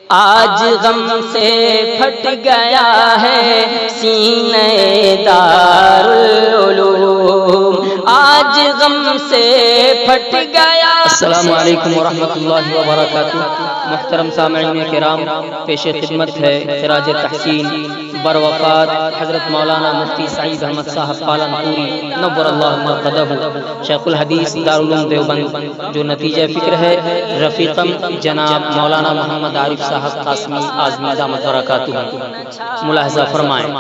آج غم سے پھٹ گیا ہے سینہ دارالعلوم، آج غم سے پھٹ گیا۔ السلام علیکم ورحمۃ اللہ وبرکاتہ۔ محترم سامعین کرام، پیش خدمت ہے خراج تحسین بروفات حضرت مولانا مفتی سعید احمد صاحب پالنپوری نور اللہ مرقدہ شیخ الحدیث دارالعلوم دیوبند، جو نتیجہ فکر ہے رفیقم جناب مولانا محمد عارف صاحب قاسمی اعظمی دامت برکاتہ۔ ملاحظہ فرمائیں۔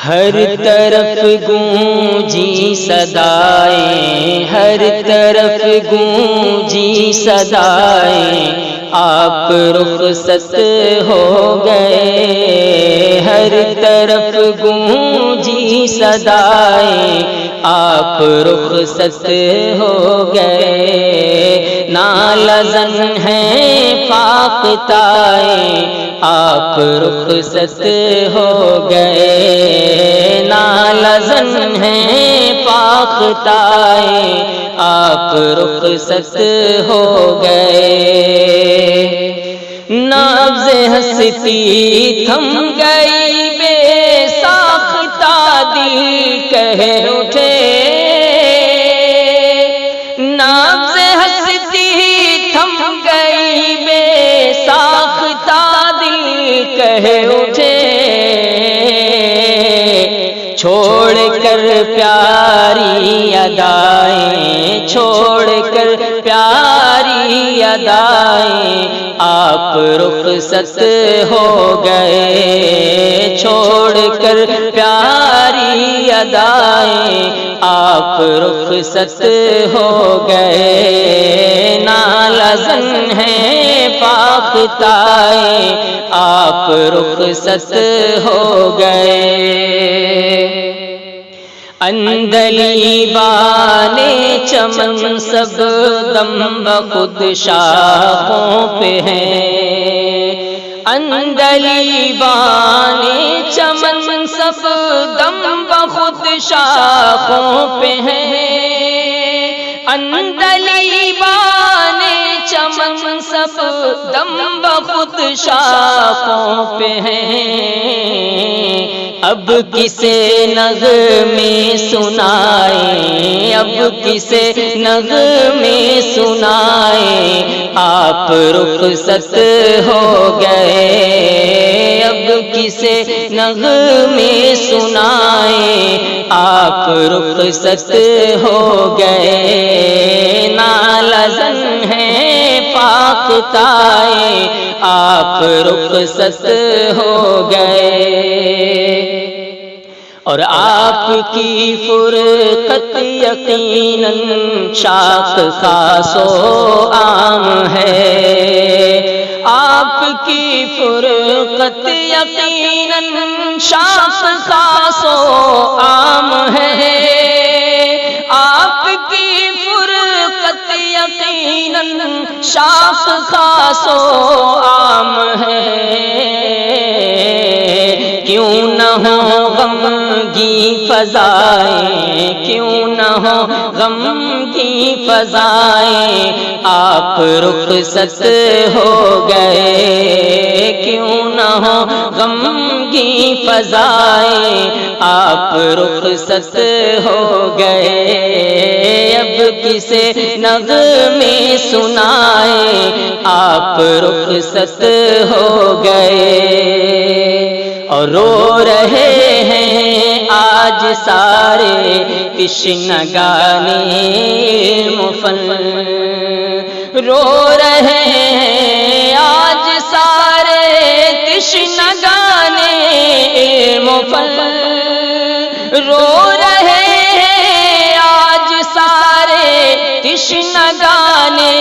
ہر طرف گونجی صدائیں، ہر طرف گونجی صدائیں، آپ رخصت ہو گئے، ہر طرف گونجی صدائیں، آپ رخصت ہو گئے، نالزن ہیں فاقتائیں، آپ رخصت ہو گئے، نالزن ہیں فاقتائیں، آپ رخصت ہو گئے، نبض ہستی تھم گئی، بے ساختہ دل کہہ اٹھے، نبض ہستی تھم گئی، بے ساختہ دل کہہ اٹھے، چھوڑ کر پیاری ادائیں، چھوڑ کر پیاری ادائیں، آپ رخصت ہو گئے، چھوڑ کر پیاری ادائیں، آپ رخصت ہو گئے، نالزن ہیں فاقتائیں، آپ رخصت ہو گئے، اندلیبانے چمن سب دم بخود شاخوں پہ ہیں، اندلیبانے چمن سب دم بخود شاخوں پہ ہیں، اندلیبانے چمن سب دم بخود شاخوں پہ ہیں، اب کسے نغمے سنائیں، اب کسے نغمے سنائیں، آپ رخصت ہو گئے، اب کسے نغمے سنائیں، آپ رخصت ہو گئے، نالزن ہیں فاقتائیں، آپ رخصت ہو گئے، اور آپ کی فرقت یقیناً شاخ خاص و عام ہے، آپ کی فرقت یقیناً شاخ خاص و عام ہے، آپ کی فرقت یقیناً شاخ خاص و عام ہے، کیوں نہ ہو غم کی فضائیں، کیوں نہ ہو غم کی فضائیں، آپ رخصت ہو گئے، کیوں نہ ہو غم کی فضائیں، آپ رخصت ہو گئے، اب کسے نغمے سنائیں، آپ رخصت ہو گئے، اور رو رہے ہیں آج سارے تشنگانے مفل، رو رہے ہیں آج سارے تشنگانے مفل، رو رہے ہیں آج سارے تشنگانے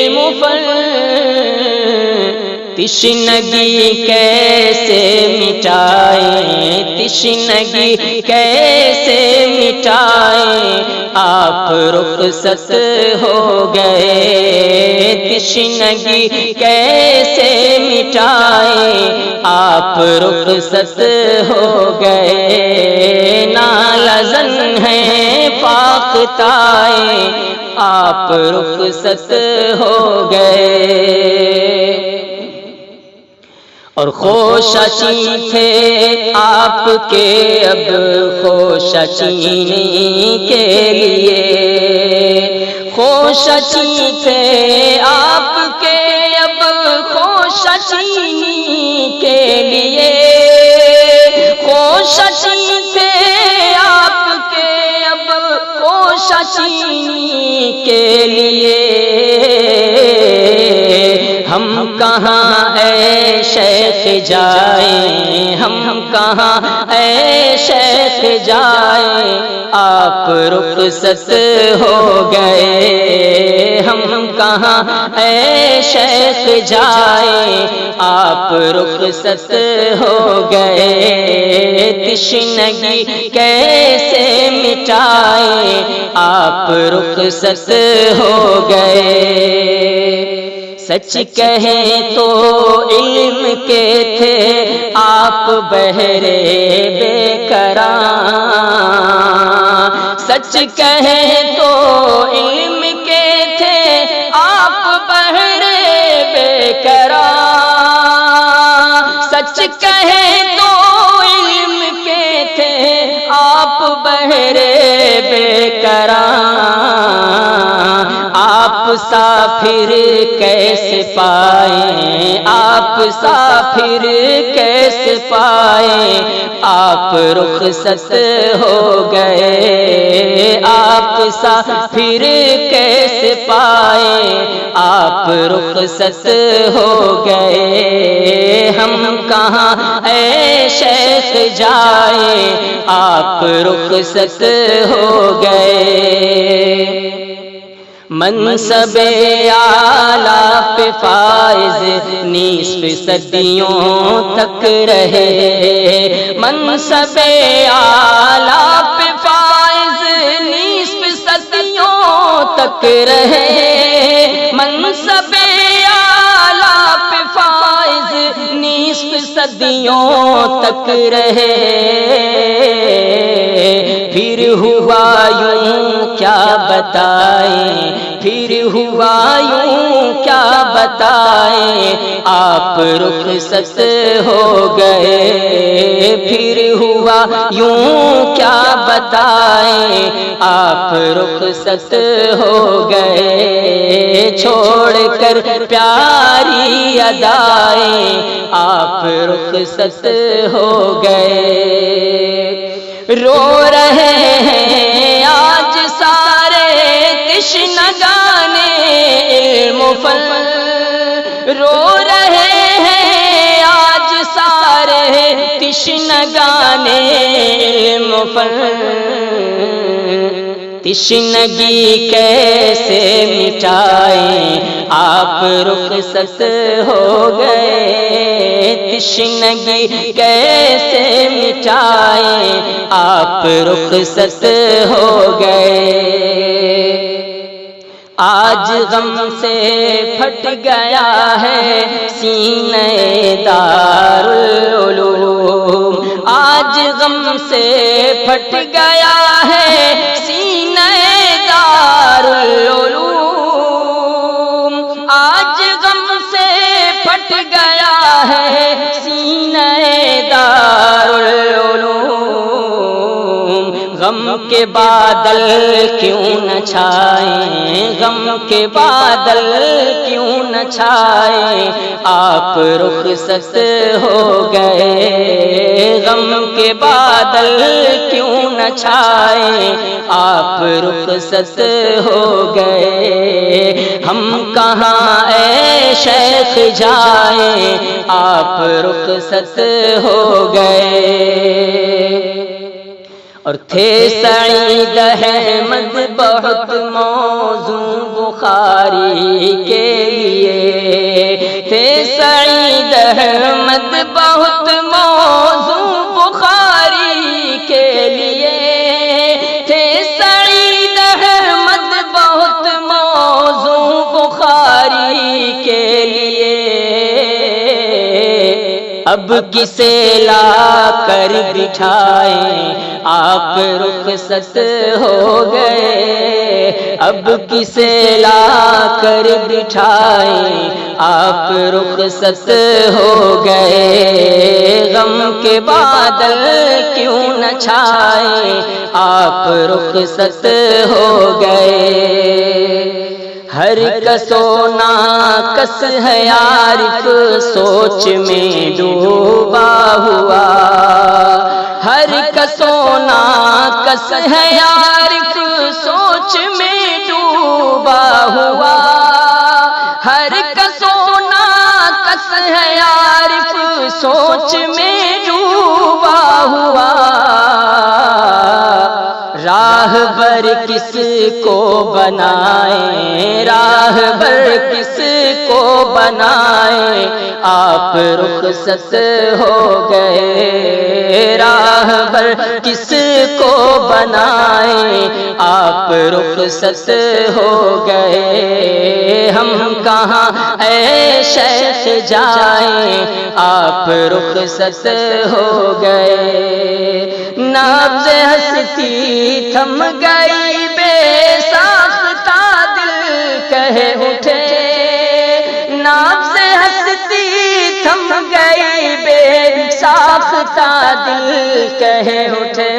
مفل، تشنگی کیسے مٹائیں، تشنگی کیسے مٹائیں، آپ رخصت ہو گئے، تشنگی کیسے مٹائیں، آپ رخصت ہو گئے، نالزن ہیں فاقتائیں، آپ رخصت ہو گئے۔ اور خوشچین تھے آپ کے اب خوشچینی کے لیے، خوشچین تھے آپ کے اب خوشچینی کے لیے، خوشچین تھے آپ کے اب خوشچینی کے لیے، ہم کہاں اے شیخ جائیں، ہم کہاں اے شیخ جائیں، آپ رخصت ہو گئے، ہم کہاں اے شیخ جائیں، آپ رخصت ہو گئے، تشنگی کیسے مٹائیں، آپ رخصت ہو گئے۔ سچ کہیں تو علم کے تھے آپ بہرے بے قرار، سچ کہیں تو علم کے تھے آپ بہرے بے قرار، سچ کہیں تو علم کے تھے آپ بہرے بے قرار، آپ سافر کیسے پائیں، آپ سافر کیسے پائیں، آپ رخصت ہو گئے، آپ سافر کیسے پائیں، آپ رخصت ہو گئے، ہم کہاں اے شیخ جائیں، آپ رخصت ہو گئے۔ منصب اعلیٰ پہ فائز نصف صدیوں تک رہے، منصب اعلیٰ پہ فائز نصف صدیوں تک رہے، منصب اعلیٰ پہ فائز نصف صدیوں تک رہے، پھر ہوا یوں کیا بتائیں، پھر ہوا یوں کیا بتائیں، آپ رخصت ہو گئے، پھر ہوا یوں کیا بتائیں، آپ رخصت ہو گئے، چھوڑ کر پیاری ادائیں، آپ رخصت ہو گئے۔ رو رہے ہیں آج سارے تشنگان علم و فن، رو رہے ہیں آج سارے تشنگان علم و فن، تشنگی کیسے مٹائیں، آپ رخصت ہو گئے، تشنگی کیسے مٹائیں، آپ رخصت ہو گئے۔ آج غم سے پھٹ گیا ہے سینہ دارالعلوم، آج غم سے پھٹ گیا ہے سینہ دارالعلوم، آج غم سے پھٹ گیا ہے سینہ دارالعلوم، غم کے بادل کیوں نہ چھائیں، غم کے بادل کیوں نہ چھائیں، آپ رخصت ہو گئے، غم کے بادل کیوں نہ چھائیں، آپ رخصت ہو گئے، ہم کہاں اے شیخ جائیں، آپ رخصت ہو گئے۔ اور تھے سعید احمد بہت موزوں بخاری کے لیے، تھے سعید احمد بہت موزوں بخاری کے لیے، تھے سعید احمد بہت موزوں بخاری کے لیے، اب کسے لا کر بٹھائیں، آپ رخصت ہو گئے، اب کسے لا کر بٹھائیں، آپ رخصت ہو گئے، غم کے بادل کیوں نہ چھائے، آپ رخصت ہو گئے۔ ہر کس و ناکس ہے عارف سوچ میں ڈوبا ہوا، ہر کس و ناکس ہے عارف سوچ میں ڈوبا ہوا، ہر کس و ناکس ہے عارف سوچ میں ڈوبا ہوا۔ راہبر کس کو بنائیں، راہبر کس کو بنائیں، آپ رخصت ہو گئے، راہبر کس کو بنائیں، آپ رخصت ہو گئے۔ ہم کہاں اے شیخ جائیں، آپ رخصت ہو گئے۔ نبض ہستی تھم گئی، بے ساختہ دل کہہ اٹھے، نبض ہستی تھم گئی، بے ساختہ دل کہہ اٹھے۔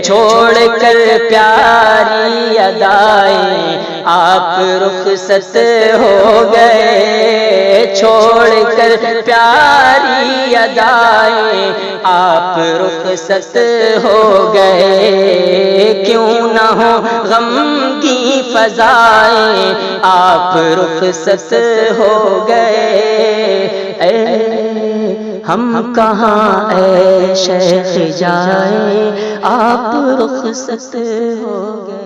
چھوڑ کر پیاری ادائیں، آپ رخصت ہو گئے، چھوڑ کر پیاری ادائیں، آپ رخصت ہو گئے۔ کیوں نہ ہو غم کی فضائیں، آپ رخصت ہو گئے۔ ہم کہاں اے شیخ جائیں، آپ رخصت ہو گئے۔